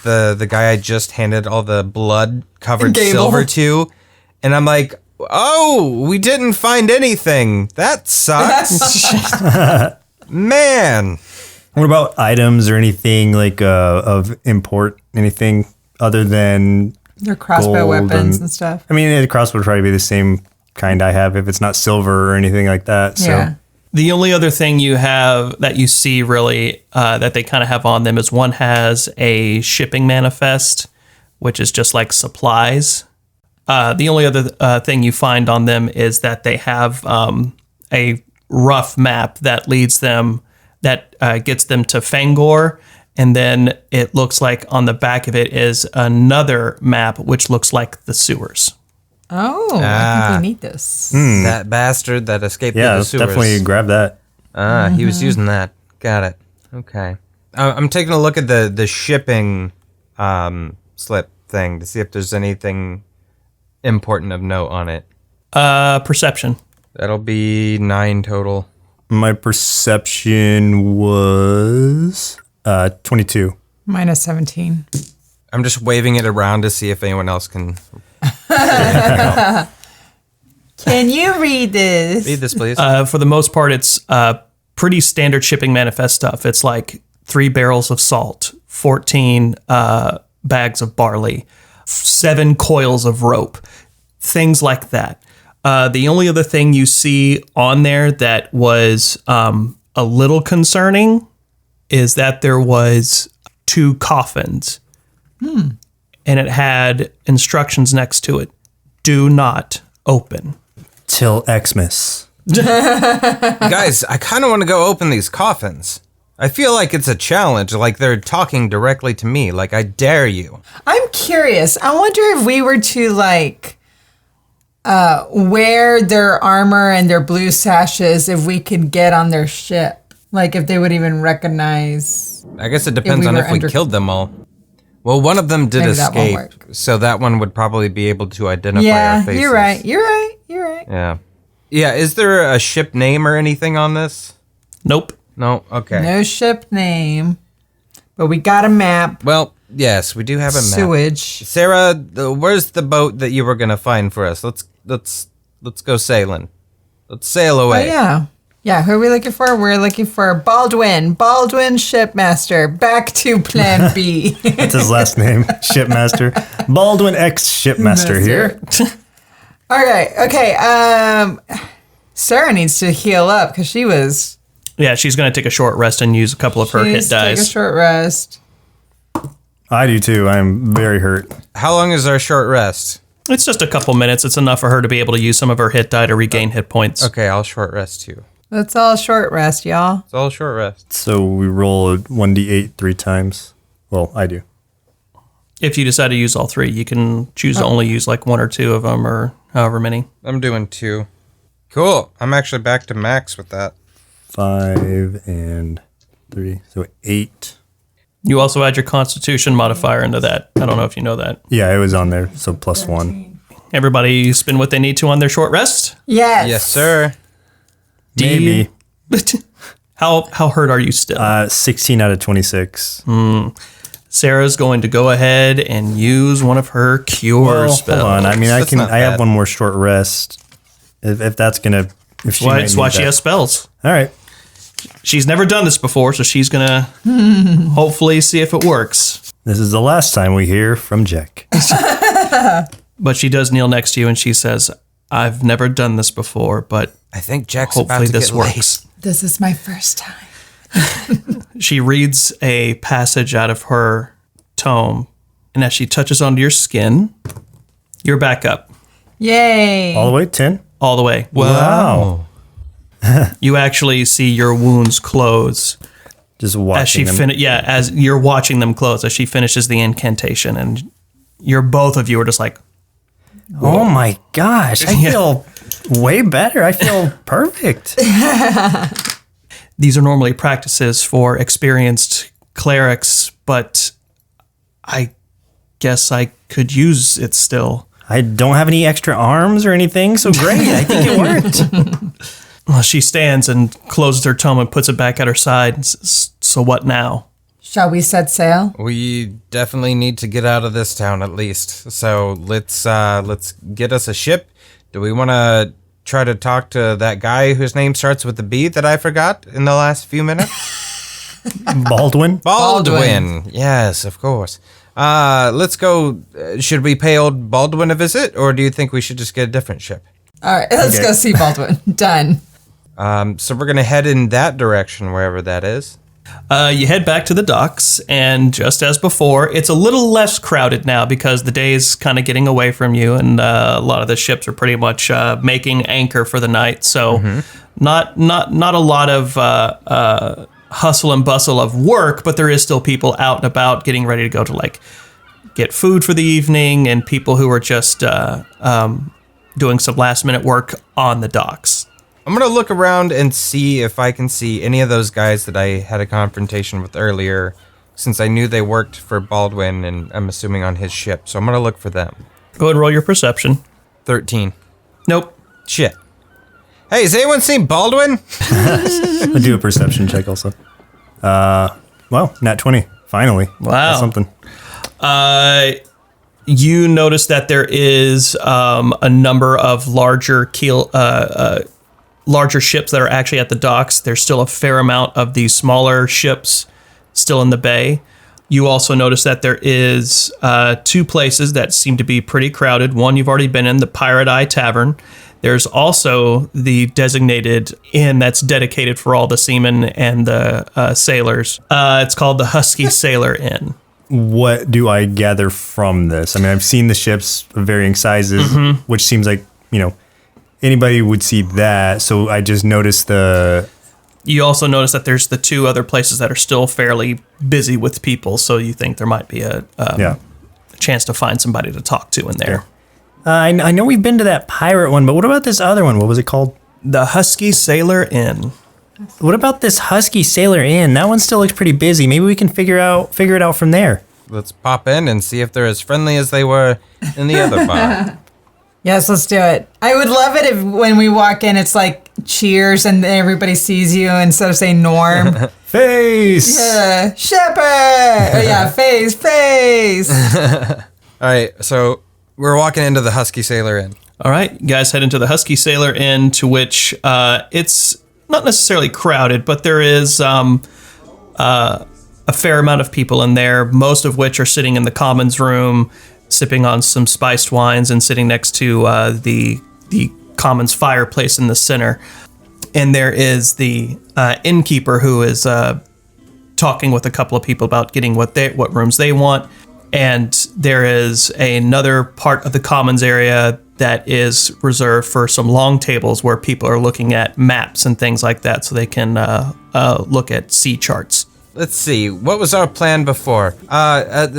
the guy I just handed all the blood covered Gable. silver to, and I'm like, oh, we didn't find anything. That sucks. Man. What about items or anything like of import? Anything other than They're crossbow gold weapons and stuff. I mean, the crossbow would probably be the same kind I have if it's not silver or anything like that. So. Yeah. The only other thing you have that you see really that they kind of have on them is one has a shipping manifest, which is just like supplies. The only other thing you find on them is that they have a rough map that leads them, that gets them to Fangor. And then it looks like on the back of it is another map, which looks like the sewers. Oh, I think we need this. That bastard that escaped Yeah, through the let's sewers. definitely grab that. He was using that. Got it. Okay. I'm taking a look at the shipping slip thing to see if there's anything important of note on it. Perception. That'll be 9 total. My perception was 22. Minus 17. I'm just waving it around to see if anyone else can Can you read this? read this, please. For the most part, it's pretty standard shipping manifest stuff. It's like 3 barrels of salt, 14 bags of barley, 7 coils of rope, things like that. The only other thing you see on there that was a little concerning is that there was 2 coffins, and it had instructions next to it. do not open. Till Xmas. Guys, I kind of want to go open these coffins. I feel like it's a challenge, like they're talking directly to me, like I dare you. I'm curious. I wonder if we were to like wear their armor and their blue sashes, if we could get on their ship. Like if they would even recognize. I guess it depends on if we killed them all. Well, one of them did Maybe that won't escape, work. so that one would probably be able to identify our Yeah, faces. you're right. Yeah. Yeah, is there a ship name or anything on this? Nope. No? Okay. No ship name, but we got a map. Well, yes, we do have a map. Sewage. Sarah, where's the boat that you were going to find for us? Let's go sailing. Let's sail Oh, away. yeah. Yeah, who are we looking for? We're looking for Baldwin Shipmaster. Back to plan B. That's his last name, Shipmaster. Baldwin X Shipmaster here. All right. Okay. Sarah needs to heal up because she was. Yeah, she's going to take a short rest and use a couple of her She hit needs to take a dice. short rest. I do too. I'm very hurt. How long is our short rest? It's just a couple minutes. It's enough for her to be able to use some of her hit die to regain hit points. Okay, I'll short rest too. Let's all short rest, y'all. It's all short rest. So we roll a 1d8 3 times. Well, I do. If you decide to use all three, you can choose to only use like one or two of them or however many. I'm doing 2. Cool. I'm actually back to max with that. 5 and 3. So 8. You also add your constitution modifier into that. I don't know if you know that. Yeah, it was on there. So plus 1. Everybody spend what they need to on their short rest? Yes. Yes, sir. Maybe. How hurt are you still? 16 out of 26. Sarah's going to go ahead and use one of her cure Well, spells. hold on. I mean, That's not I have bad. one more short rest. If that's gonna, if she might That's why need she that. has spells. All right. She's never done this before, so she's going to hopefully see if it works. This is the last time we hear from Jek. But she does kneel next to you and she says, I've never done this before, but I think Jack's about hopefully to this get works. This is my first time. She reads a passage out of her tome, and as she touches onto your skin, you're back up Yay. All the way 10. all the way. Wow. You actually see your wounds close Just as watching she them. as you're watching them close as she finishes the incantation, and you're both of you are just like, Oh my gosh! I feel way better. I feel perfect. these are normally practices for experienced clerics, but I guess I could use it still. I don't have any extra arms or anything, so great. I think it worked. Well, she stands and closes her tome and puts it back at her side. And says, so what now? Shall we set sail? We definitely need to get out of this town at least. So let's get us a ship. Do we want to try to talk to that guy whose name starts with the B that I forgot in the last few minutes? Baldwin. Baldwin. Yes, of course. Let's go. Should we pay old Baldwin a visit, or do you think we should just get a different ship? All right, let's Okay. go see Baldwin. Done. So we're gonna head in that direction, wherever that is. You head back to the docks, and just as before, it's a little less crowded now because the day's kind of getting away from you, and a lot of the ships are pretty much making anchor for the night. So, not a lot of hustle and bustle of work, but there is still people out and about getting ready to go to like get food for the evening, and people who are just doing some last minute work on the docks. I'm gonna look around and see if I can see any of those guys that I had a confrontation with earlier, since I knew they worked for Baldwin, and I'm assuming on his ship. So I'm gonna look for them. Go ahead and roll your perception. 13. Nope. Shit. Hey, has anyone seen Baldwin? I do a perception check also. Well, nat 20. Finally. Wow. That's something. You notice that there is a number of larger ships that are actually at the docks. There's still a fair amount of these smaller ships still in the bay. You also notice that there is 2 places that seem to be pretty crowded. One you've already been in, the Pirate Eye Tavern. There's also the designated inn that's dedicated for all the seamen and the sailors. It's called the Husky Sailor Inn. what do I gather from this? I mean, I've seen the ships of varying sizes, which seems like, anybody would see that. So I just noticed You also notice that there's the 2 other places that are still fairly busy with people, so you think there might be a chance to find somebody to talk to in there. I know we've been to that pirate one, but what about this other one? What was it called? The Husky Sailor Inn. What about this Husky Sailor Inn? That one still looks pretty busy. Maybe we can figure it out from there. Let's pop in and see if they're as friendly as they were in the other bar. Yes, let's do it. I would love it if when we walk in, it's like cheers and everybody sees you instead of saying Norm. Face! Yeah, Sheppard! Yeah, face! All right, so we're walking into the Husky Sailor Inn. All right, you guys head into the Husky Sailor Inn, to which it's not necessarily crowded, but there is a fair amount of people in there, most of which are sitting in the commons room, sipping on some spiced wines and sitting next to the commons fireplace in the center. And there is the innkeeper who is talking with a couple of people about getting what rooms they want. And there is another part of the commons area that is reserved for some long tables where people are looking at maps and things like that, so they can look at sea charts. Let's see, what was our plan before?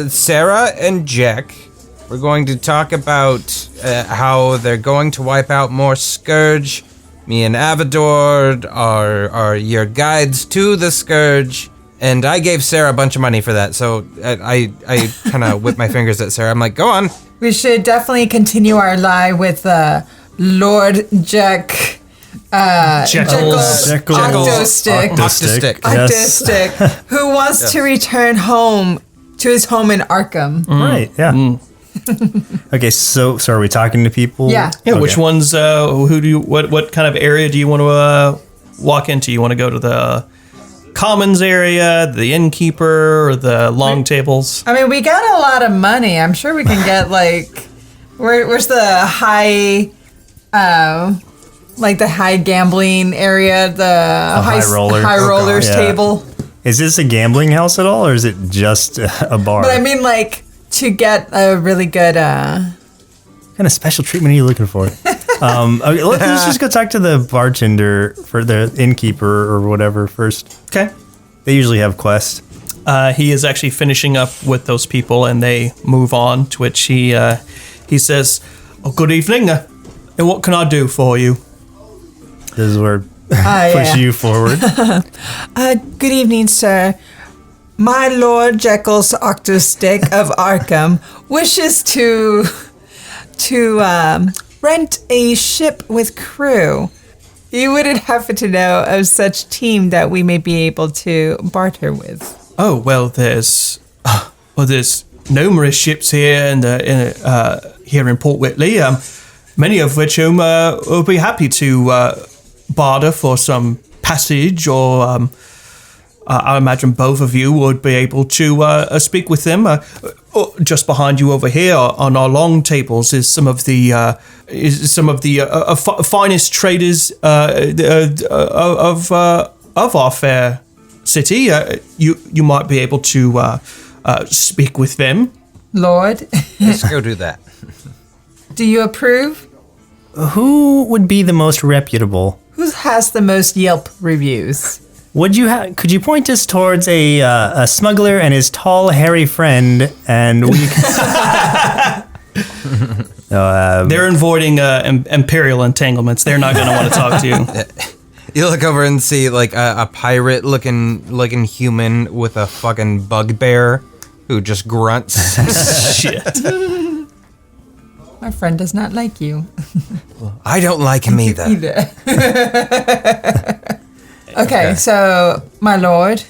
Sarah and Jek, we're going to talk about how they're going to wipe out more Scourge. Me and Avadore are your guides to the Scourge. And I gave Sarah a bunch of money for that, so I kind of whipped my fingers at Sarah. I'm like, go on. We should definitely continue our lie with Lord Jek. Octostick, who wants to return home to his home in Arkham. Right, yeah. Okay, so are we talking to people? Yeah. Yeah, Okay. which ones, what kind of area do you want to walk into? You want to go to the commons area, the innkeeper, or the long tables? I mean, we got a lot of money. I'm sure we can get where's the high, the high gambling area, the high rollers table. Is this a gambling house at all, or is it just a bar? But I mean, to get a really good. What kind of special treatment are you looking for? Okay, let's just go talk to the bartender for the innkeeper or whatever first. Okay. They usually have quests. He is actually finishing up with those people, and they move on, to which he says, "Oh, good evening. And what can I do for you?" This is where push you forward. Good evening, sir. My Lord Jekyll's Octostick of Arkham wishes to rent a ship with crew. You wouldn't happen to know of such team that we may be able to barter with. Oh, well, there's numerous ships here here in Port Whitley, many of which will be happy to barter for some passage, or I imagine both of you would be able to speak with them. Just behind you over here on our long tables is some of the finest traders of our fair city. You might be able to speak with them. Lord, Let's go do that. do you approve? Who would be the most reputable? Who has the most Yelp reviews? Could you point us towards a smuggler and his tall, hairy friend, and we They're avoiding Imperial entanglements. They're not going to want to talk to you. You look over and see a pirate looking human with a fucking bugbear who just grunts. Shit. My friend does not like you. I don't like him either. Okay, so, my lord,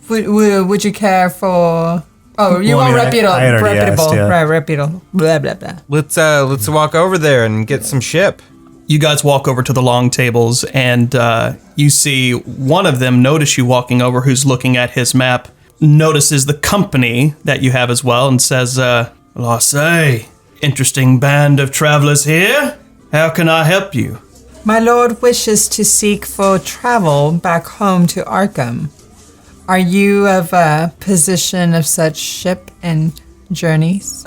would you care for... Oh, you want reputable. I had already asked, yeah. Right, reputable. Blah, blah, blah. Let's walk over there and get some ship. You guys walk over to the long tables, and you see one of them notice you walking over, who's looking at his map, notices the company that you have as well, and says, well, I say, interesting band of travelers here. How can I help you? My lord wishes to seek for travel back home to Arkham. Are you of a position of such ship and journeys?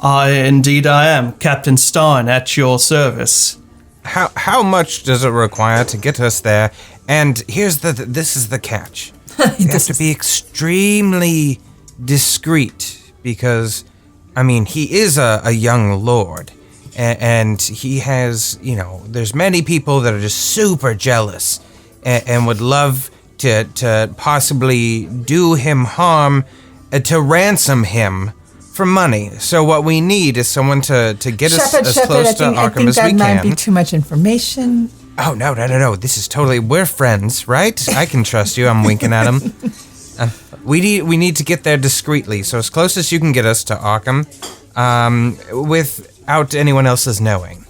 Indeed I am, Captain Stein, at your service. How much does it require to get us there? And this is the catch. You have to be extremely discreet because, I mean, he is a young lord. And he has, there's many people that are just super jealous and would love to possibly do him harm, to ransom him for money. So what we need is someone to get us as close to Arkham as we can. I think that might be too much information. Oh, no. This is we're friends, right? I can trust you. I'm winking at him. We need to get there discreetly, so as close as you can get us to Arkham, without anyone else's knowing.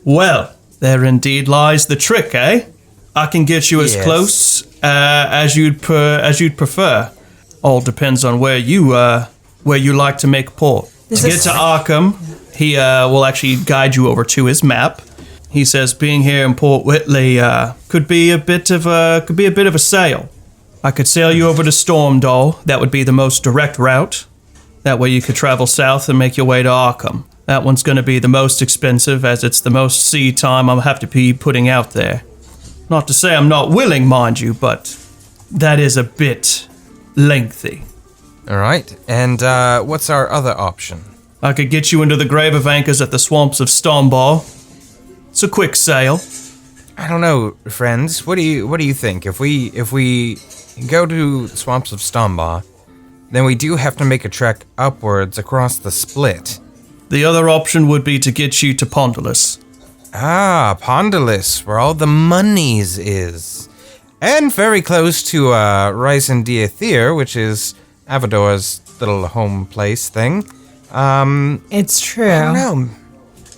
Well, there indeed lies the trick, eh? I can get you as close as you'd prefer. All depends on where you like to make port. To get to Arkham, he will actually guide you over to his map. He says being here in Port Whitley could be a bit of a sail. I could sail you over to Stormdale. That would be the most direct route. That way you could travel south and make your way to Arkham. That one's going to be the most expensive, as it's the most sea time I'll have to be putting out there. Not to say I'm not willing, mind you, but that is a bit lengthy. All right, and what's our other option? I could get you into the Grave of Anchors at the swamps of Stormdale. It's a quick sail. I don't know, friends. What do you think? If we go to the swamps of Stormdale, then we do have to make a trek upwards across the split. The other option would be to get you to Pondalus. Ah, Pondalus, where all the monies is. And very close to Ryzen Diathir, which is Avadore's little home place thing. It's true. I don't know.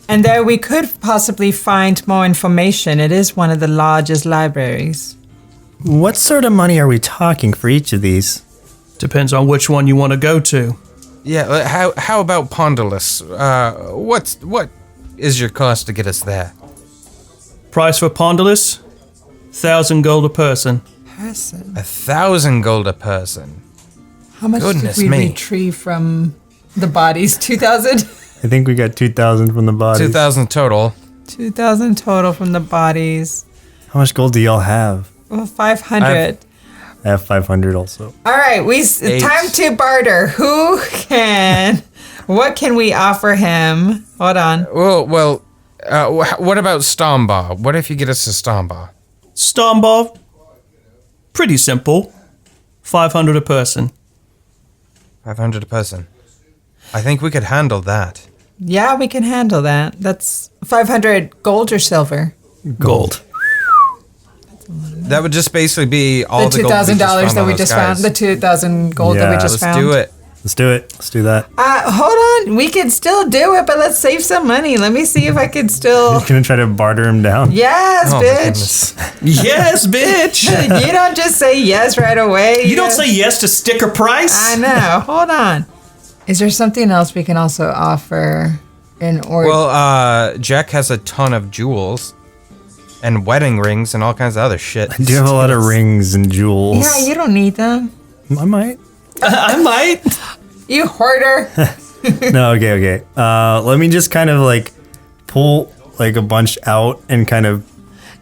And there we could possibly find more information. It is one of the largest libraries. What sort of money are we talking for each of these? Depends on which one you want to go to. Yeah, how about Pondalus? What is your cost to get us there? Price for Pondalus? 1,000 gold a person. 1,000 gold a person. How much Goodness did we me. retrieve from the bodies? 2,000? I think we got 2,000 from the bodies. 2,000 total. 2,000 total from the bodies. How much gold do y'all have? Well, 500. I have 500 also. All right, time to barter. What can we offer him? Hold on. Well, what about Stormdale? What if you get us to Stormdale? Stormdale? Pretty simple. 500 a person. 500 a person. I think we could handle that. Yeah, we can handle that. That's 500 gold or silver? Gold. That would just basically be all the the $2,000 that we just found. The 2,000 gold that we just found. Let's do it. Let's do it. Let's do that. Hold on. We can still do it, but let's save some money. Let me see if I can still... You're going to try to barter him down? Yes, Oh, bitch. Yes, bitch! You don't just say yes right away. You don't say yes to sticker price? I know. Hold on. Is there something else we can also offer in order? Well, Jek has a ton of jewels and wedding rings and all kinds of other shit. I do have a lot of rings and jewels. Yeah, you don't need them. I might. I might. You hoarder. No, okay. Let me just kind of like pull like a bunch out and kind of...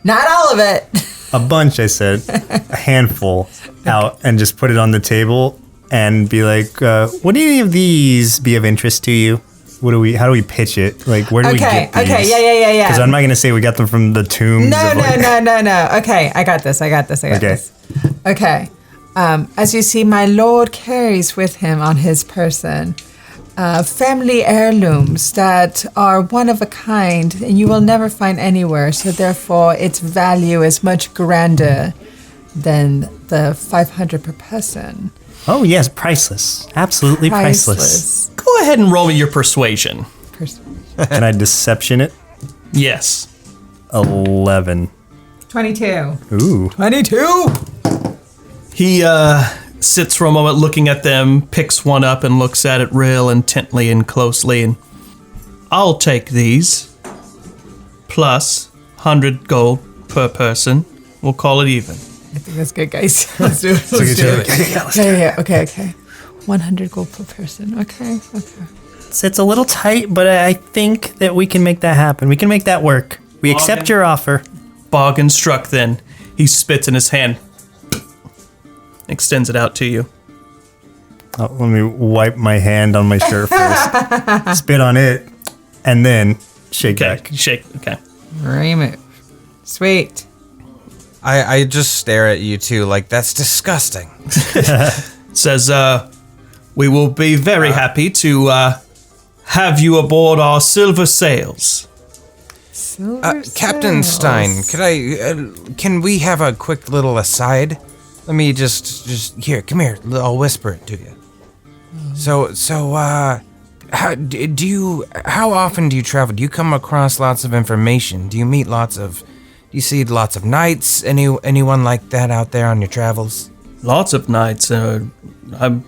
Not all of it. A bunch, I said. A handful out and just put it on the table and be like, would any of these be of interest to you? How do we pitch it? Like, where do we get these? Okay, yeah. Because I'm not going to say we got them from the tombs. No. Okay, I got this. Okay. As you see, my lord carries with him on his person family heirlooms that are one of a kind and you will never find anywhere. So therefore, its value is much grander than the 500 per person. Oh, yes, priceless. Absolutely priceless. Go ahead and roll me your persuasion. Can I deception it? Yes. 11. 22. Ooh. 22! He sits for a moment looking at them, picks one up and looks at it real intently and closely, and I'll take these, plus 100 gold per person. We'll call it even. I think that's good, guys. Let's do it. Let's do it. Yeah. Okay. 100 gold per person. Okay. It's a little tight, but I think that we can make that happen. We can make that work. We accept your offer. Bargain struck then. He spits in his hand. Extends it out to you. Let me wipe my hand on my shirt first. Spit on it, and then shake back. Shake. Okay. Remove. Sweet. I just stare at you two like that's disgusting. Says, we will be very happy to have you aboard our silver sails. Captain Stein, can we have a quick little aside? Let me just here, come here. I'll whisper it to you. How often do you travel? Do you come across lots of information? Do you see lots of knights? Anyone like that out there on your travels? Lots of knights. I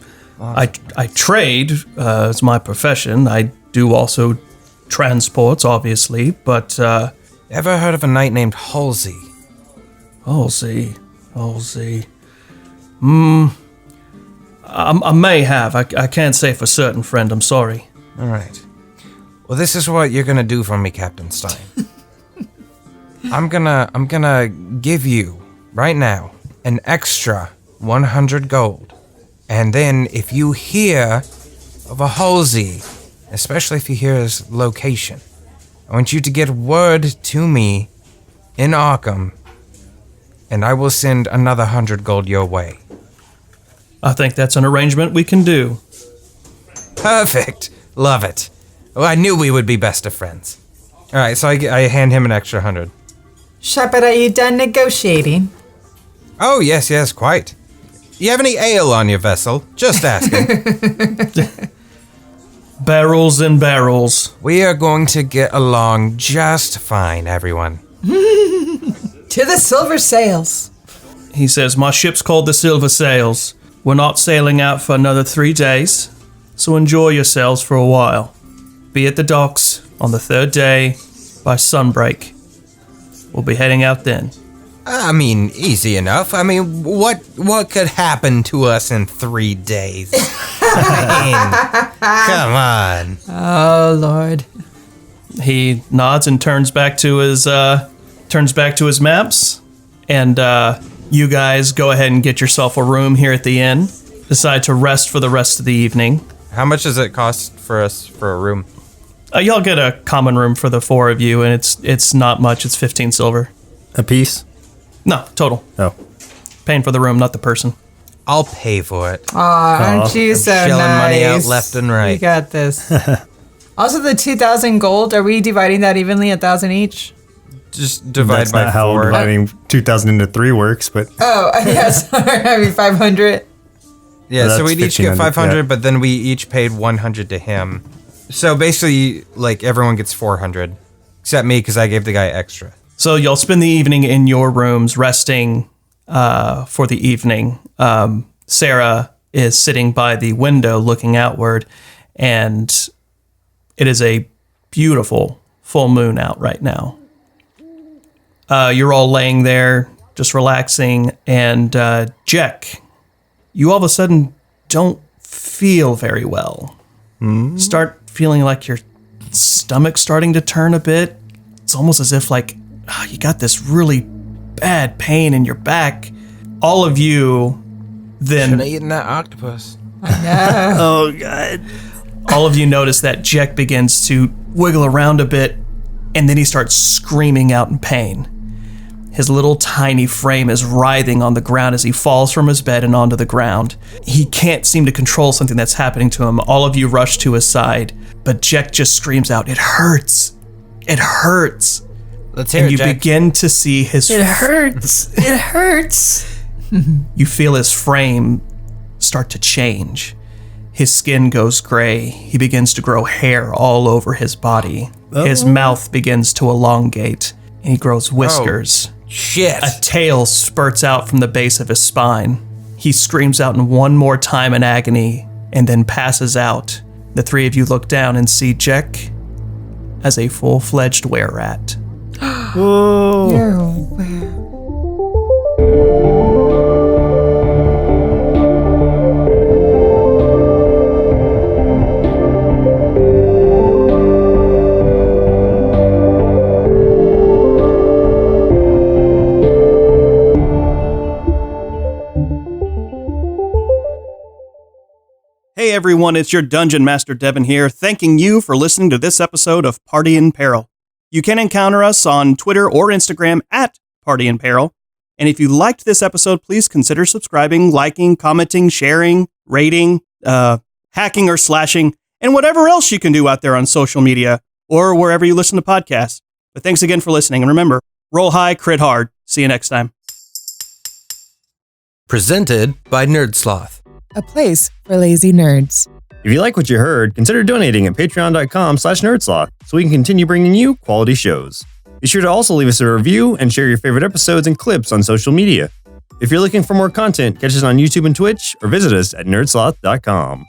trade as my profession. I do also transports, obviously, but Ever heard of a knight named Halsey? Halsey. I may have. I can't say for certain, friend. I'm sorry. All right. Well, this is what you're gonna do for me, Captain Stein. I'm gonna give you right now an extra 100 gold, and then if you hear of a Halsey, especially if you hear his location, I want you to get word to me in Arkham, and I will send another 100 gold your way. I think that's an arrangement we can do. Perfect. Love it. Well, I knew we would be best of friends. All right, so I hand him an extra 100. Sheppard, are you done negotiating? Oh, yes, quite. You have any ale on your vessel? Just asking. Barrels and barrels. We are going to get along just fine, everyone. To the silver sails. He says, my ship's called the Silver Sails. We're not sailing out for another 3 days, so enjoy yourselves for a while. Be at the docks on the 3rd day by sunbreak. We'll be heading out then. I mean, easy enough. I mean, what could happen to us in 3 days? I mean, come on. Oh, Lord. He nods and turns back to his maps, and you guys go ahead and get yourself a room here at the inn. Decide to rest for the rest of the evening. How much does it cost for us for a room? Y'all get a common room for the 4 of you, and it's not much. It's 15 silver. A piece? No, total. Oh. Paying for the room, not the person. I'll pay for it. Aw, aren't you so Shelling nice? money out left and right. You got this. Also, the 2,000 gold, are we dividing that evenly, 1,000 each? Just divide That's by not how 4. dividing 2,000 into 3 works, but Oh, yes. I mean, 500. Yeah, so That's we'd each get 1,500, 500, yeah. but then we each paid 100 to him. So basically, like, everyone gets 400, except me, because I gave the guy extra. So you'll spend the evening in your rooms resting for the evening. Sarah is sitting by the window looking outward, and it is a beautiful full moon out right now. You're all laying there, just relaxing, and Jek, you all of a sudden don't feel very well. Start feeling like your stomach's starting to turn a bit. It's almost as if like you got this really bad pain in your back. All of you then... Should've eaten that octopus. oh god. All of you notice that Jek begins to wiggle around a bit, and then he starts screaming out in pain. His little tiny frame is writhing on the ground as he falls from his bed and onto the ground. He can't seem to control something that's happening to him. All of you rush to his side, but Jek just screams out, "It hurts! It hurts!" Let's hear And it, you Jek. begin to see his... It hurts. It hurts. You feel his frame start to change. His skin goes gray. He begins to grow hair all over his body. His mouth begins to elongate, and he grows whiskers. Shit. A tail spurts out from the base of his spine. He screams out in one more time in agony, and then passes out. The 3 of you look down and see Jek as a full-fledged were-rat. Whoa. You're aware. Hey everyone, it's your Dungeon Master Devan here, thanking you for listening to this episode of Party in Peril. You can encounter us on Twitter or Instagram at Party in Peril. And if you liked this episode, please consider subscribing, liking, commenting, sharing, rating, hacking or slashing, and whatever else you can do out there on social media or wherever you listen to podcasts. But thanks again for listening. And remember, roll high, crit hard. See you next time. Presented by Nerdsloth. A place for lazy nerds. If you like what you heard, consider donating at patreon.com/nerdsloth so we can continue bringing you quality shows. Be sure to also leave us a review and share your favorite episodes and clips on social media. If you're looking for more content, catch us on YouTube and Twitch or visit us at nerdsloth.com.